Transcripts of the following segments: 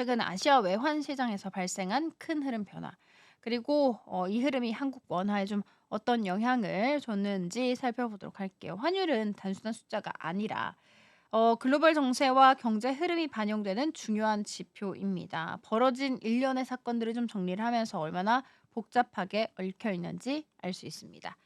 최근 아시아 외환 시장에서 발생한 큰 흐름 변화, 그리고 이 흐름이 한국 원화에 좀 어떤 영향을 줬는지 살펴보도록 할게요. 환율은 단순한 숫자가 아니라 글로벌 정세와 경제 흐름이 반영되는 중요한 지표입니다. 벌어진 일련의 사건들을 좀 정리를 하면서 얼마나 복잡하게 얽혀 있는지 알 수 있습니다.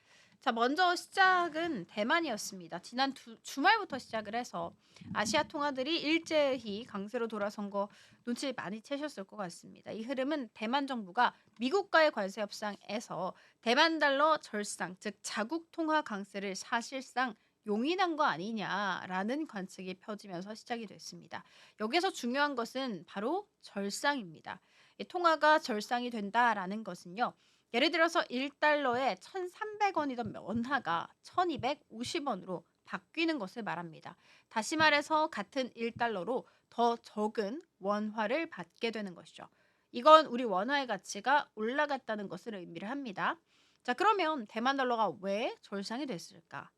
자, 먼저 시작은 대만이었습니다. 지난 주말부터 시작을 해서 아시아 통화들이 일제히 강세로 돌아선 거 눈치 많이 채셨을 것 같습니다. 이 흐름은 대만 정부가 미국과의 관세 협상에서 대만 달러 절상, 즉 자국 통화 강세를 사실상 용인한 거 아니냐라는 관측이 펴지면서 시작이 됐습니다. 여기서 중요한 것은 바로 절상입니다. 이 통화가 절상이 된다라는 것은요. 예를 들어서 1달러에 1,300원이던 원화가 1,250원으로 바뀌는 것을 말합니다. 다시 말해서 같은 1달러로 더 적은 원화를 받게 되는 것이죠. 이건 우리 원화의 가치가 올라갔다는 것을 의미를 합니다. 자, 그러면 대만 달러가 왜 절상이 됐을까?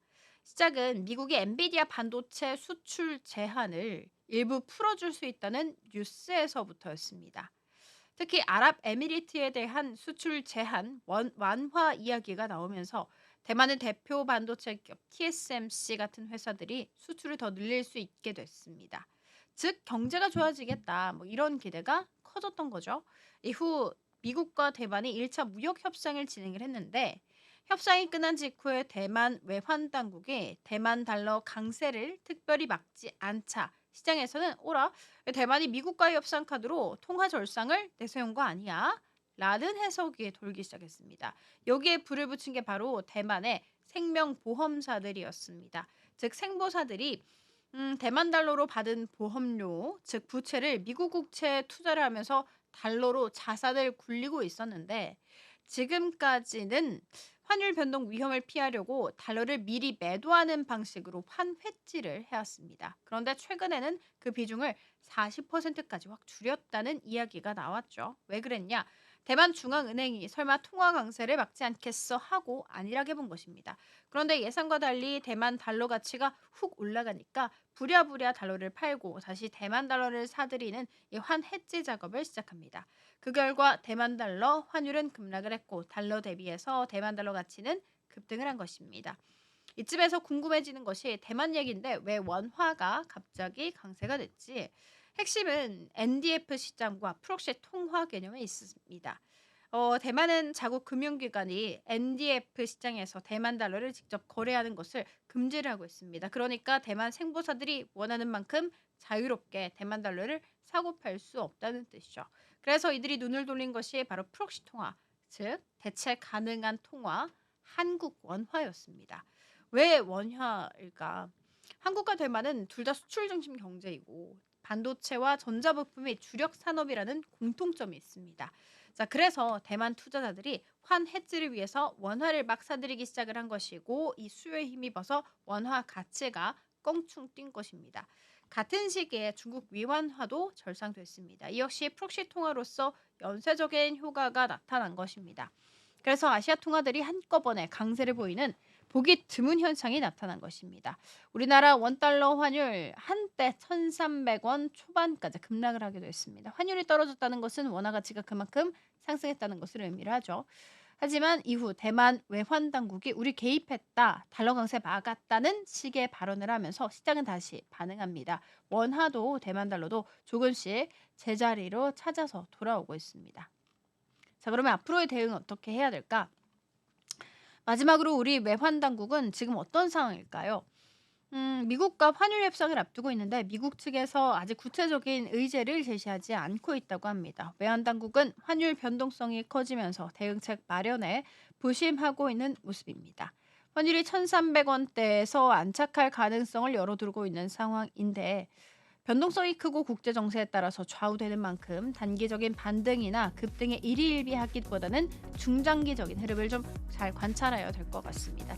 시작은 미국이 엔비디아 반도체 수출 제한을 일부 풀어줄 수 있다는 뉴스에서부터였습니다. 특히 아랍에미리트에 대한 수출 제한 완화 이야기가 나오면서 대만의 대표 반도체 기업 TSMC 같은 회사들이 수출을 더 늘릴 수 있게 됐습니다. 즉 경제가 좋아지겠다, 뭐 이런 기대가 커졌던 거죠. 이후 미국과 대만이 1차 무역 협상을 진행을 했는데 협상이 끝난 직후에 대만 외환 당국이 대만 달러 강세를 특별히 막지 않자 시장에서는 오라, 대만이 미국과의 협상 카드로 통화 절상을 내세운 거 아니야? 라는 해석이 돌기 시작했습니다. 여기에 불을 붙인 게 바로 대만의 생명보험사들이었습니다. 즉 생보사들이 대만 달러로 받은 보험료, 즉 부채를 미국 국채에 투자를 하면서 달러로 자산을 굴리고 있었는데 지금까지는 환율 변동 위험을 피하려고 달러를 미리 매도하는 방식으로 환회지를 해왔습니다. 그런데 최근에는 그 비중을 40%까지 확 줄였다는 이야기가 나왔죠. 왜 그랬냐? 대만 중앙은행이 설마 통화 강세를 막지 않겠어 하고 안일하게 본 것입니다. 그런데 예상과 달리 대만 달러 가치가 훅 올라가니까 부랴부랴 달러를 팔고 다시 대만 달러를 사들이는 이 환해지 작업을 시작합니다. 그 결과 대만 달러 환율은 급락을 했고 달러 대비해서 대만 달러 가치는 급등을 한 것입니다. 이쯤에서 궁금해지는 것이 대만 얘기인데 왜 원화가 갑자기 강세가 됐지? 핵심은 NDF 시장과 프록시 통화 개념에 있습니다. 대만은 자국 금융기관이 NDF 시장에서 대만 달러를 직접 거래하는 것을 금지를 하고 있습니다. 그러니까 대만 생보사들이 원하는 만큼 자유롭게 대만 달러를 사고 팔 수 없다는 뜻이죠. 그래서 이들이 눈을 돌린 것이 바로 프록시 통화, 즉 대체 가능한 통화, 한국 원화였습니다. 왜 원화일까? 한국과 대만은 둘 다 수출 중심 경제이고 반도체와 전자부품이 주력 산업이라는 공통점이 있습니다. 자, 그래서 대만 투자자들이 환 해지를 위해서 원화를 막 사들이기 시작을 한 것이고 이 수요에 힘입어서 원화 가치가 껑충 뛴 것입니다. 같은 시기에 중국 위안화도 절상됐습니다. 이 역시 프록시 통화로서 연쇄적인 효과가 나타난 것입니다. 그래서 아시아 통화들이 한꺼번에 강세를 보이는 보기 드문 현상이 나타난 것입니다. 우리나라 원달러 환율 한때 1,300원 초반까지 급락을 하기도 했습니다. 환율이 떨어졌다는 것은 원화 가치가 그만큼 상승했다는 것을 의미를 하죠. 하지만 이후 대만 외환 당국이 우리 개입했다, 달러 강세 막았다는 식의 발언을 하면서 시장은 다시 반응합니다. 원화도 대만 달러도 조금씩 제자리로 찾아서 돌아오고 있습니다. 자, 그러면 앞으로의 대응은 어떻게 해야 될까? 마지막으로 우리 외환 당국은 지금 어떤 상황일까요? 미국과 환율 협상을 앞두고 있는데 미국 측에서 아직 구체적인 의제를 제시하지 않고 있다고 합니다. 외환 당국은 환율 변동성이 커지면서 대응책 마련에 부심하고 있는 모습입니다. 환율이 1,300원대에서 안착할 가능성을 열어두고 있는 상황인데 변동성이 크고 국제 정세에 따라서 좌우되는 만큼 단기적인 반등이나 급등에 일희일비하기보다는 중장기적인 흐름을 좀 잘 관찰해야 될 것 같습니다.